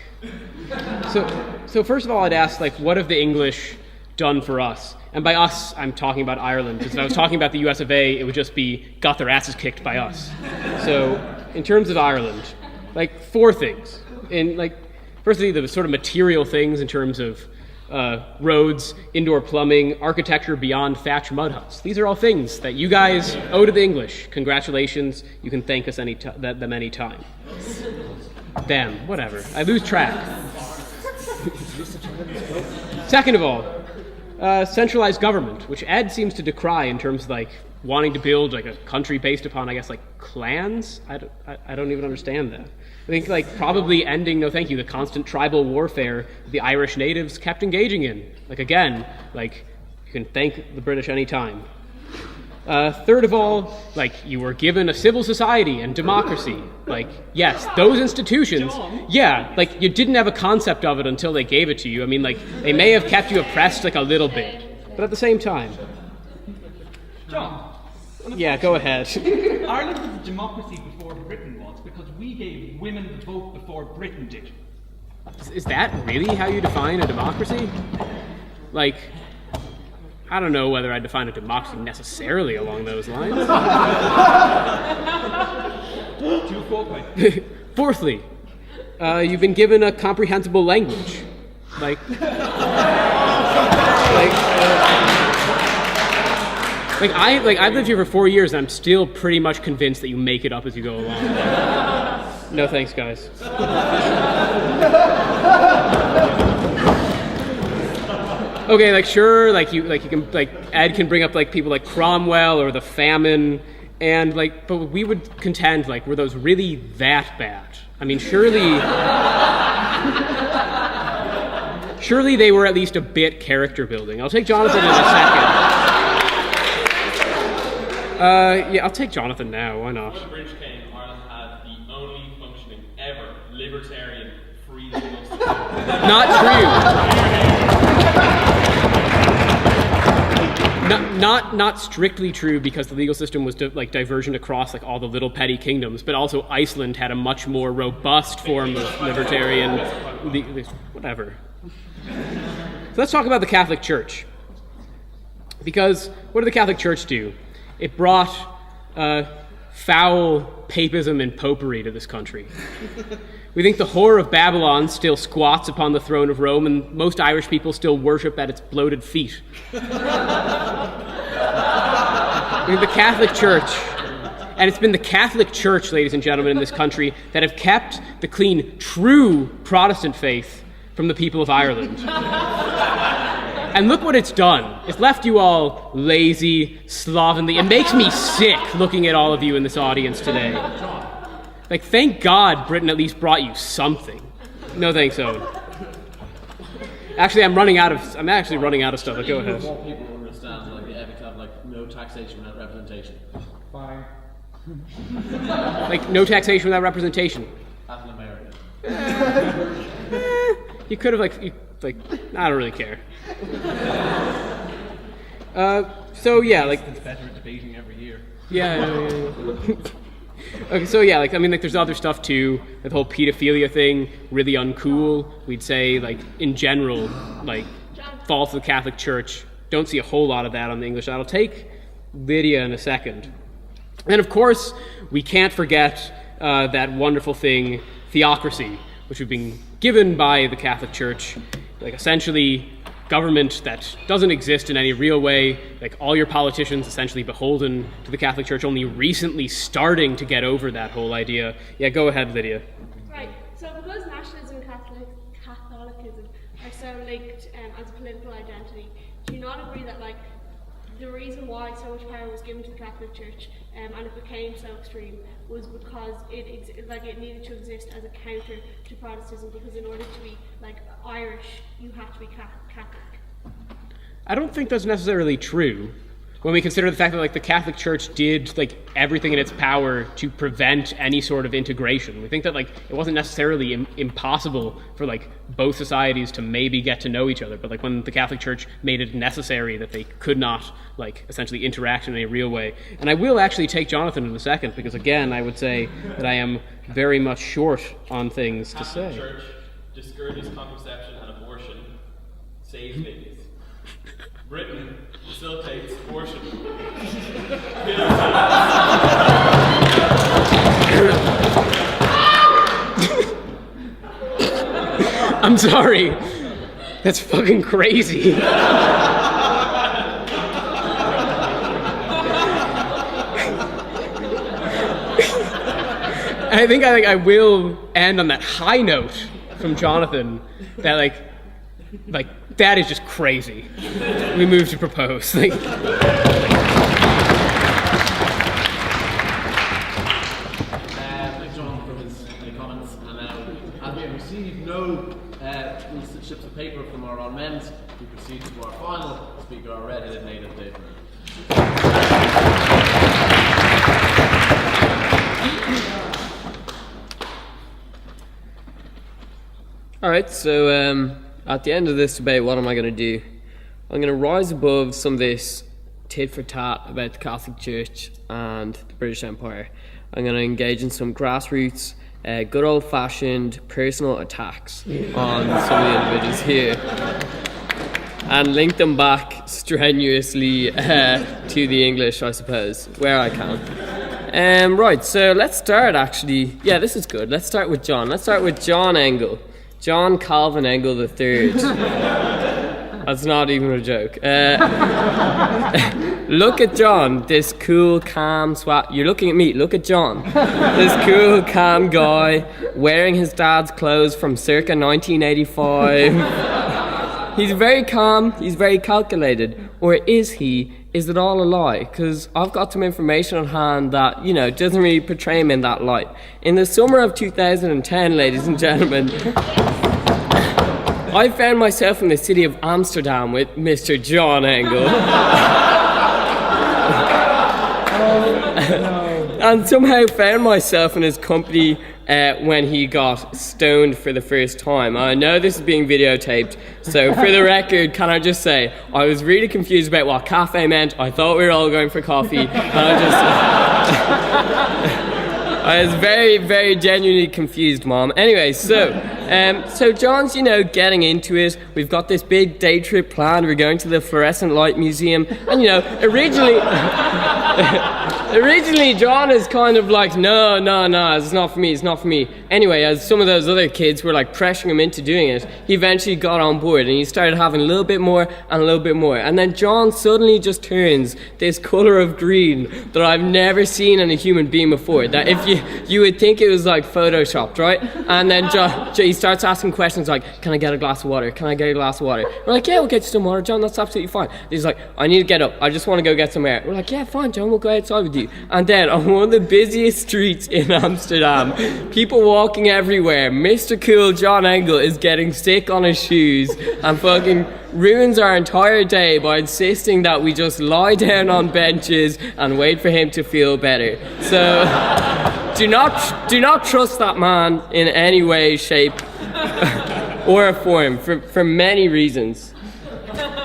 so first of all, I'd ask, like, what have the English done for us? And by us, I'm talking about Ireland, because if I was talking about the US of A, it would just be got their asses kicked by us. So in terms of Ireland, like, four things. In, like, firstly, the sort of material things in terms of roads, indoor plumbing, architecture beyond thatch mud huts. These are all things that you guys owe to the English. Congratulations. You can thank us them any time. Them, whatever. I lose track. Second of all, centralized government, which Ed seems to decry in terms of like wanting to build like a country based upon, I guess, like clans. I don't even understand that. I think like probably ending, no thank you, the constant tribal warfare the Irish natives kept engaging in. Like again, like you can thank the British anytime. Third of all, like you were given a civil society and democracy. Like yes, those institutions. Yeah, like you didn't have a concept of it until they gave it to you. I mean, like they may have kept you oppressed like a little bit, but at the same time. John. Yeah, go ahead. Ireland was a democracy before Britain was because we gave women the vote before Britain did. Is that really how you define a democracy? Like, I don't know whether I define a democracy necessarily along those lines. Fourthly, you've been given a comprehensible language. I've lived here for 4 years and I'm still pretty much convinced that you make it up as you go along. No thanks, guys. Okay, like sure, like you can like Ed can bring up like people like Cromwell or the famine, and like, but we would contend like were those really that bad? I mean, surely they were at least a bit character building. I'll take Jonathan in a second. Yeah, I'll take Jonathan now. Why not? When the British came, Ireland had the only functioning ever libertarian free legal system. Not true. Not strictly true, because the legal system was divergent across like all the little petty kingdoms, but also Iceland had a much more robust form of libertarian, whatever. So let's talk about the Catholic Church. Because what did the Catholic Church do? It brought foul papism and popery to this country. We think the whore of Babylon still squats upon the throne of Rome, and most Irish people still worship at its bloated feet. We think the Catholic Church, and it's been the Catholic Church, ladies and gentlemen, in this country that have kept the clean, true Protestant faith from the people of Ireland. And look what it's done. It's left you all lazy, slovenly. It makes me sick looking at all of you in this audience today. Like, thank God Britain at least brought you something. No thanks, Owen. Actually, I'm actually running out of stuff. Like, go ahead. More people understand like the ethics of like no taxation without representation. Fine. Like, no taxation without representation. As an American. You could have I don't really care. So yeah, like It's better at debating every year. yeah. Okay, so yeah, there's other stuff too. The whole pedophilia thing, really uncool. We'd say, like, in general, like, false to the Catholic Church. Don't see a whole lot of that on the English side. I'll take Lydia in a second. And of course, we can't forget that wonderful thing, theocracy, which we've been given by the Catholic Church. Like, essentially, government that doesn't exist in any real way, like all your politicians essentially beholden to the Catholic Church, only recently starting to get over that whole idea. Yeah, go ahead, Lydia. Right, so because nationalism and Catholicism are so linked as a political identity, do you not agree that, like, the reason why so much power was given to the Catholic Church and it became so extreme was because it needed to exist as a counter to Protestantism, because in order to be like Irish, you have to be Catholic? I don't think that's necessarily true. When we consider the fact that, like, the Catholic Church did, like, everything in its power to prevent any sort of integration. We think that, like, it wasn't necessarily impossible for, like, both societies to maybe get to know each other, but, like, when the Catholic Church made it necessary that they could not, like, essentially interact in any real way. And I will actually take Jonathan in a second, because, again, I would say that I am very much short on things to say. The Church discourages contraception and abortion, saves babies. Britain facilitates abortion. I'm sorry. That's fucking crazy. I think I will end on that high note from Jonathan that like that is just crazy. We move to propose. Like, Thanks, John, for his comments. And now, as we have received no slips of paper from our Hon Mems, we proceed to our final speaker, our red-headed native, Declan. Alright, so at the end of this debate, what am I going to do? I'm going to rise above some of this tit for tat about the Catholic Church and the British Empire. I'm going to engage in some grassroots, good old fashioned personal attacks on some of the individuals here and link them back strenuously to the English, I suppose, where I can. Right, so let's start actually. Yeah, this is good. Let's start with John. Let's start with John Engel. John Calvin Engel III. That's not even a joke. Look at John, this cool, calm, You're looking at me. Look at John. This cool, calm guy wearing his dad's clothes from circa 1985. He's very calm. He's very calculated. Or is he? Is it all a lie? Because I've got some information on hand that, doesn't really portray him in that light. In the summer of 2010, ladies and gentlemen, I found myself in the city of Amsterdam with Mr. John Engel. And somehow found myself in his company when he got stoned for the first time. I know this is being videotaped, so for the record, can I just say, I was really confused about what cafe meant. I thought we were all going for coffee, and I was very, very genuinely confused, Mom. Anyway, so John's, getting into it. We've got this big day trip planned. We're going to the Fluorescent Light Museum. And, originally John is kind of like, no, it's not for me. Anyway, as some of those other kids were like pressuring him into doing it, he eventually got on board and he started having a little bit more and a little bit more. And then John suddenly just turns this colour of green that I've never seen in a human being before. That if you would think it was like photoshopped, right? And then he starts asking questions like, can I get a glass of water? We're like, yeah, we'll get you some water, John, that's absolutely fine. He's like, I need to get up, I just want to go get some air. We're like, yeah, fine, John, we'll go outside with you. And then on one of the busiest streets in Amsterdam, people walking everywhere, Mr. Cool John Engel is getting sick on his shoes and fucking ruins our entire day by insisting that we just lie down on benches and wait for him to feel better. So do not trust that man in any way, shape or form for many reasons.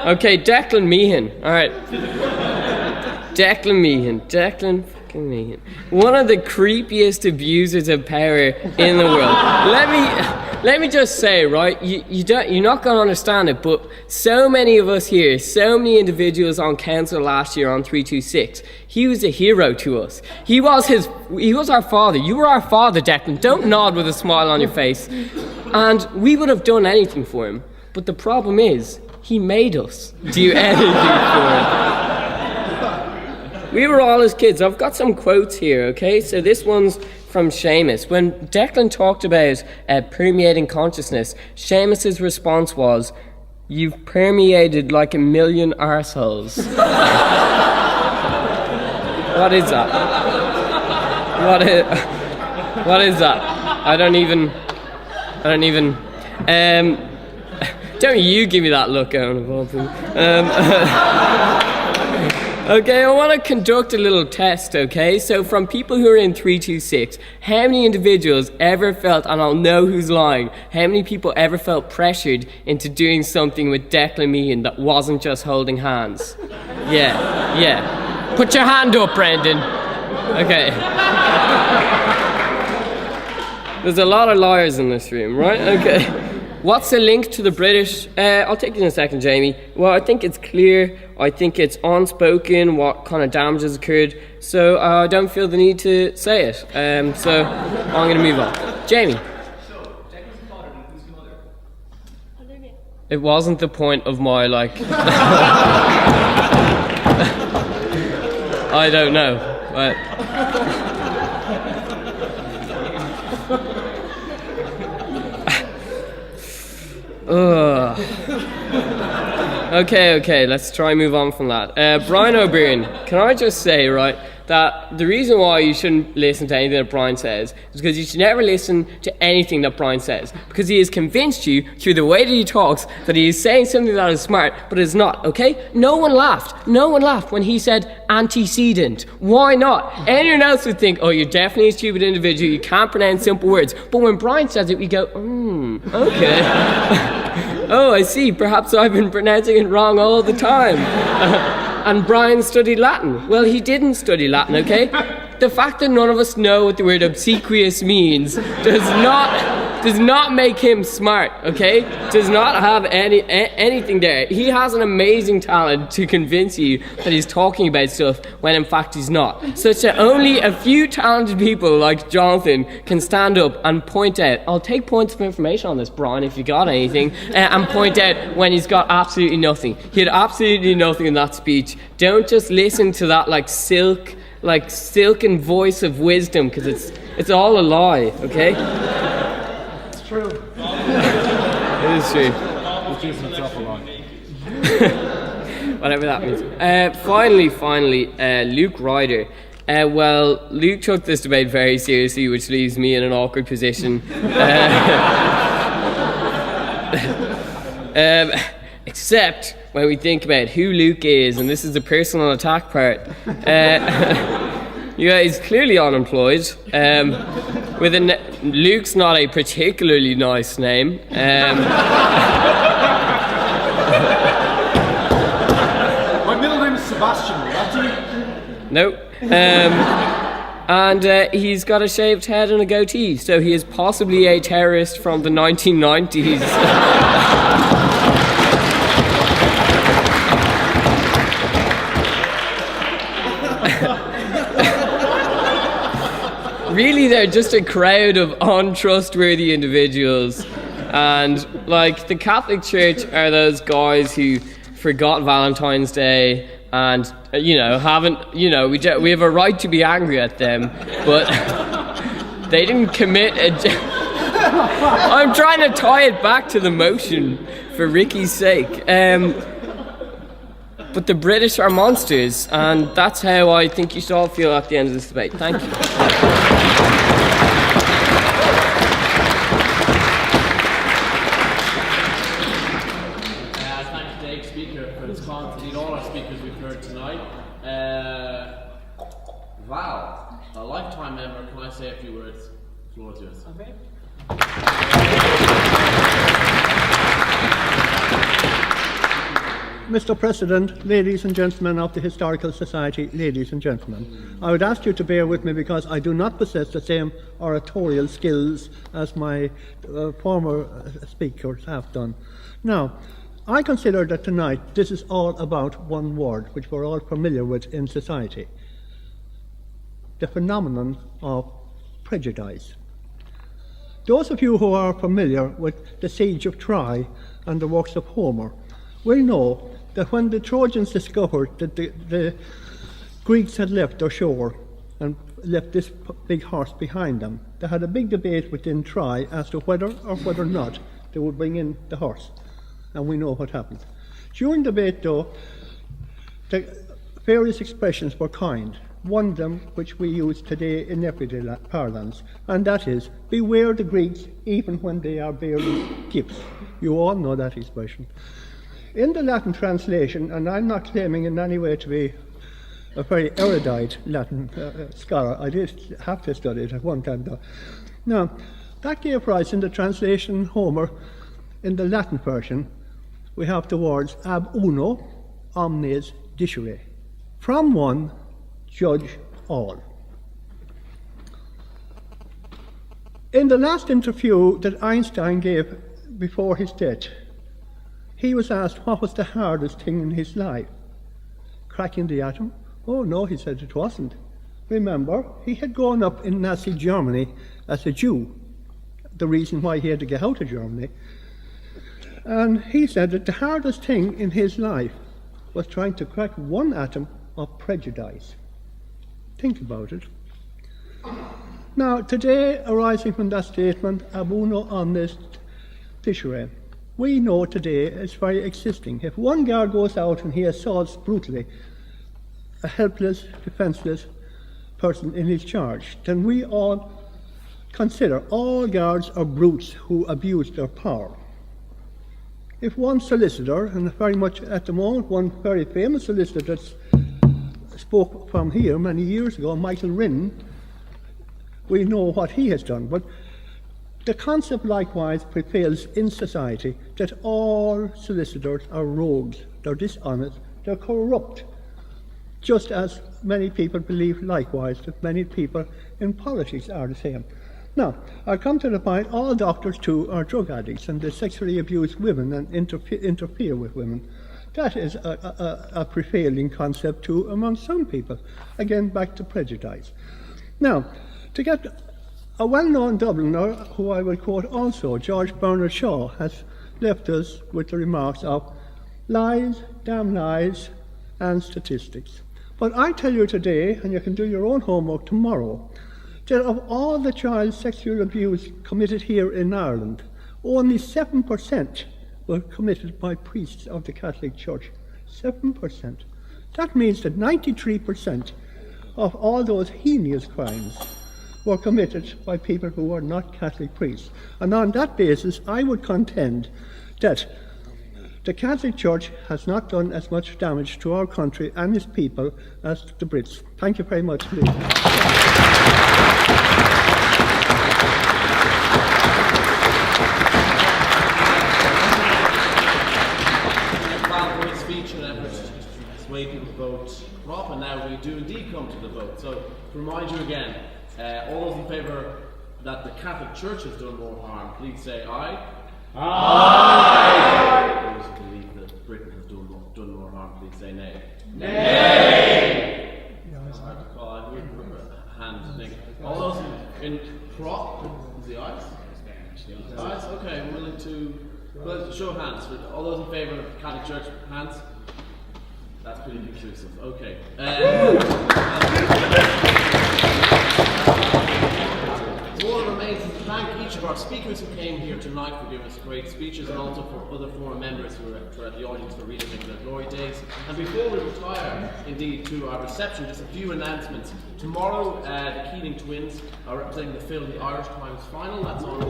Okay, Declan Meehan. Alright. Declan fucking Meehan. One of the creepiest abusers of power in the world. Let me just say, right, you're not going to understand it, but so many of us here, so many individuals on council last year on 326, he was a hero to us. He was our father. You were our father, Declan. Don't nod with a smile on your face. And we would have done anything for him. But the problem is, he made us do anything for him. We were all his kids. I've got some quotes here, okay? So this one's from Seamus. When Declan talked about permeating consciousness, Seamus's response was, "You've permeated like a million arseholes." What is that? What is that? I don't even. Don't you give me that look, Owen, of all people. Okay, I want to conduct a little test, okay? So from people who are in 326, how many individuals ever felt, and I'll know who's lying, how many people ever felt pressured into doing something with Declan Meehan that wasn't just holding hands? Yeah. Put your hand up, Brendan. Okay. There's a lot of liars in this room, right? Okay. What's the link to the British? I'll take it in a second, Jamie. Well, I think it's clear. I think it's unspoken what kind of damage has occurred. So I don't feel the need to say it. So I'm going to move on. Jamie. So, Declan's father, and who's the mother? Olivia. It wasn't the point of my, I don't know. But Okay, let's try and move on from that. Brian O'Brien, can I just say, right, that the reason why you shouldn't listen to anything that Brian says is because you should never listen to anything that Brian says, because he has convinced you through the way that he talks that he is saying something that is smart, but is not, okay? No one laughed when he said antecedent. Why not? Anyone else would think, oh, you're definitely a stupid individual, you can't pronounce simple words. But when Brian says it, we go, okay. Oh, I see, perhaps I've been pronouncing it wrong all the time. And Brian studied Latin. Well, he didn't study Latin, okay? The fact that none of us know what the word obsequious means does not make him smart, okay? Does not have anything there. He has an amazing talent to convince you that he's talking about stuff when in fact he's not. Such that only a few talented people like Jonathan can stand up and point out, I'll take points of information on this, Brian, if you got anything, and point out when he's got absolutely nothing. He had absolutely nothing in that speech. Don't just listen to that silken voice of wisdom, because it's all a lie, okay? It's true. It is true. Whatever that means. Finally, Luke Ryder. Well, Luke took this debate very seriously, which leaves me in an awkward position. Except when we think about who Luke is, and this is the personal attack part. He's clearly unemployed. Luke's not a particularly nice name. My middle name is Sebastian. No. And he's got a shaved head and a goatee, so he is possibly a terrorist from the 1990s. Really, they're just a crowd of untrustworthy individuals. And, the Catholic Church are those guys who forgot Valentine's Day and, we have a right to be angry at them, but they didn't commit I'm trying to tie it back to the motion for Ricky's sake. But the British are monsters, and that's how I think you should all feel at the end of this debate. Thank you. Thanks to each speaker for his comments, indeed all our speakers we've heard tonight. Val, a lifetime member, can I say a few words? The floor is yours. Okay. Mr. President, ladies and gentlemen of the Historical Society, ladies and gentlemen, I would ask you to bear with me because I do not possess the same oratorial skills as my former speakers have done. Now, I consider that tonight this is all about one word, which we're all familiar with in society: the phenomenon of prejudice. Those of you who are familiar with the Siege of Troy and the works of Homer will know that when the Trojans discovered that the Greeks had left their shore and left this big horse behind them, they had a big debate within Troy as to whether or whether not they would bring in the horse. And we know what happened. During the debate, though, the various expressions were coined. One of them, which we use today in everyday parlance, and that is, beware the Greeks even when they are bearing gifts. You all know that expression. In the Latin translation, and I'm not claiming in any way to be a very erudite Latin scholar, I did have to study it at one time though. Now, that gave rise in the translation Homer, in the Latin version, we have the words ab uno omnes dicere. From one, judge all. In the last interview that Einstein gave before his death, he was asked what was the hardest thing in his life. Cracking the atom? Oh no, he said it wasn't. Remember, he had grown up in Nazi Germany as a Jew, the reason why he had to get out of Germany. And he said that the hardest thing in his life was trying to crack one atom of prejudice. Think about it. Now, today, arising from that statement, ab uno omnes dicere, we know today is very existing. If one guard goes out and he assaults brutally a helpless, defenceless person in his charge, then we all consider all guards are brutes who abuse their power. If one solicitor, and very much at the moment, one very famous solicitor that spoke from here many years ago, Michael Rinn, we know what he has done. But the concept likewise prevails in society that all solicitors are rogues, they're dishonest, they're corrupt, just as many people believe likewise that many people in politics are the same. Now, I come to the point, all doctors too are drug addicts and they sexually abuse women and interfere with women. That is a prevailing concept too among some people. Again, back to prejudice. Now, to get a well-known Dubliner, who I will quote also, George Bernard Shaw, has left us with the remarks of lies, damn lies, and statistics. But I tell you today, and you can do your own homework tomorrow, that of all the child sexual abuse committed here in Ireland, only 7% were committed by priests of the Catholic Church. 7%. That means that 93% of all those heinous crimes were committed by people who were not Catholic priests. And on that basis, I would contend that the Catholic Church has not done as much damage to our country and its people as the Brits. Thank you very much, please. Speech and effort to sway people to vote prop, and now we do indeed come to the vote. So, to remind you again, all those in favour that the Catholic Church has done more harm, please say aye. Aye! Those who believe that Britain has done more harm, please say nay. Nay! It's hard to call. I wouldn't remember a hand, I think. All those in prop, is the ayes? Ayes? Okay, I'm willing to. Well, show of hands. All those in favour of the Catholic Church, hands? That's pretty conclusive. Okay. All that remains is to thank each of our speakers who came here tonight for giving us great speeches, and also for other former members who were at the audience for reading their glory days. And before we retire, indeed, to our reception, just a few announcements. Tomorrow, the Keating twins are representing the film The Irish Times Final. That's on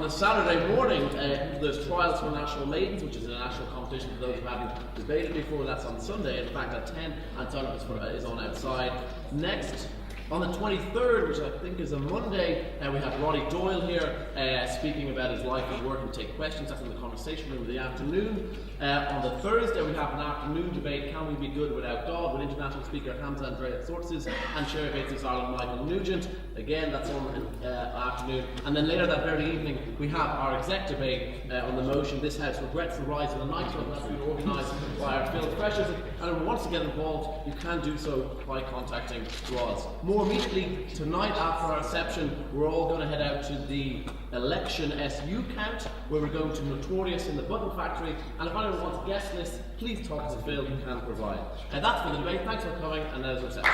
Saturday morning, there's Trials for National Maidens, which is a national competition for those who haven't debated before. That's on Sunday, in fact, at 10, and sign up is on outside. Next, on the 23rd, which I think is a Monday, we have Roddy Doyle here speaking about his life and work and take questions. That's in the conversation room in the afternoon. On the Thursday, we have an afternoon debate, Can We Be Good Without God, with international speaker Hamza Andrea Sortzes and Chair of Bates Ireland Michael Nugent. Again, that's on afternoon. And then later that very evening, we have our exec debate on the motion, This House Regrets the Rise of the Nightclub. That's been organised by our Phil Freshers. And if you want to get involved, you can do so by contacting Roz. More immediately, tonight after our reception, we're all going to head out to the election SU count, where we're going to Notorious in the Button Factory. And if anyone wants guest lists, please talk to Phil, who can provide. And that's for the debate. Thanks for coming, and there's the reception.